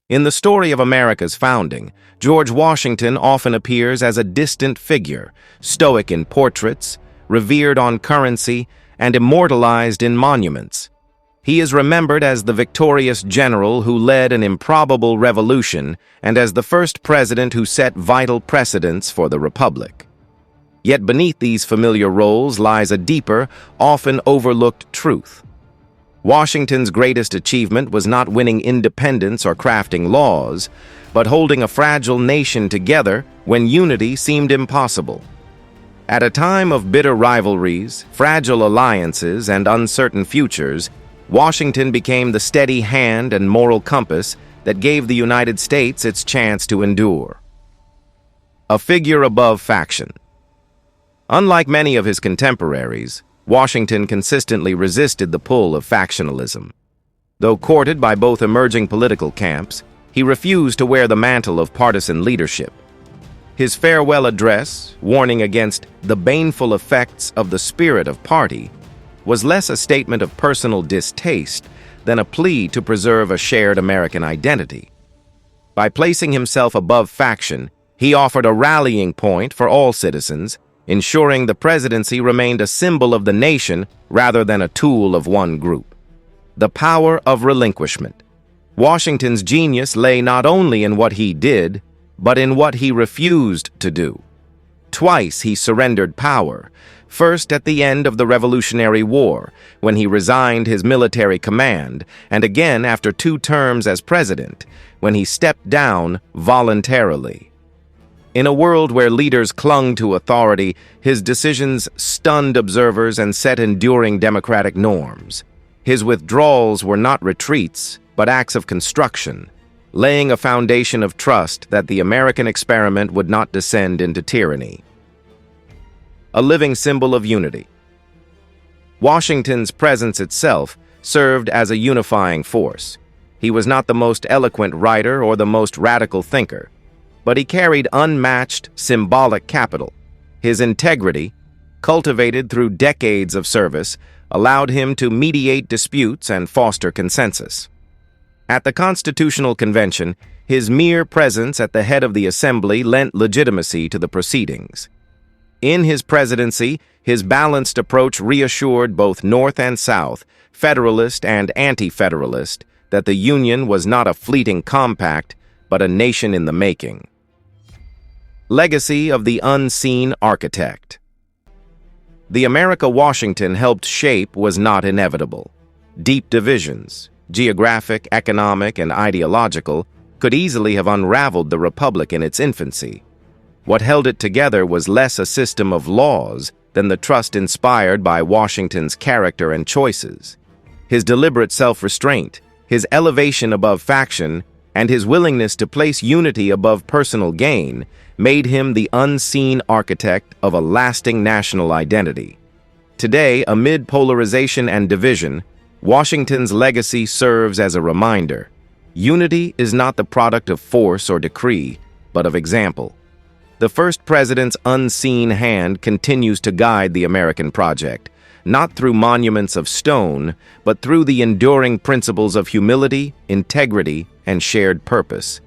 In the story of America's founding, George Washington often appears as a distant figure, stoic in portraits, revered on currency, and immortalized in monuments. He is remembered as the victorious general who led an improbable revolution and as the first president who set vital precedents for the Republic. Yet beneath these familiar roles lies a deeper, often overlooked truth. Washington's greatest achievement was not winning independence or crafting laws, but holding a fragile nation together when unity seemed impossible. At a time of bitter rivalries, fragile alliances, and uncertain futures, Washington became the steady hand and moral compass that gave the United States its chance to endure. A figure above faction. Unlike many of his contemporaries, Washington consistently resisted the pull of factionalism. Though courted by both emerging political camps, he refused to wear the mantle of partisan leadership. His farewell address, warning against the baneful effects of the spirit of party, was less a statement of personal distaste than a plea to preserve a shared American identity. By placing himself above faction, he offered a rallying point for all citizens, ensuring the presidency remained a symbol of the nation rather than a tool of one group. The power of relinquishment. Washington's genius lay not only in what he did, but in what he refused to do. Twice he surrendered power, first at the end of the Revolutionary War, when he resigned his military command, and again after 2 terms as president, when he stepped down voluntarily. In a world where leaders clung to authority, his decisions stunned observers and set enduring democratic norms. His withdrawals were not retreats, but acts of construction, laying a foundation of trust that the American experiment would not descend into tyranny. A living symbol of unity. Washington's presence itself served as a unifying force. He was not the most eloquent writer or the most radical thinker, but he carried unmatched symbolic capital. His integrity, cultivated through decades of service, allowed him to mediate disputes and foster consensus. At the Constitutional Convention, his mere presence at the head of the Assembly lent legitimacy to the proceedings. In his presidency, his balanced approach reassured both North and South, Federalist and Anti-Federalist, that the Union was not a fleeting compact, but a nation in the making. Legacy of the unseen architect. The America Washington helped shape was not inevitable. Deep divisions, geographic, economic, and ideological, could easily have unraveled the Republic in its infancy. What held it together was less a system of laws than the trust inspired by Washington's character and choices. His deliberate self-restraint, his elevation above faction, and his willingness to place unity above personal gain made him the unseen architect of a lasting national identity. Today, amid polarization and division, Washington's legacy serves as a reminder. Unity is not the product of force or decree, but of example. The first president's unseen hand continues to guide the American project, not through monuments of stone, but through the enduring principles of humility, integrity, and shared purpose.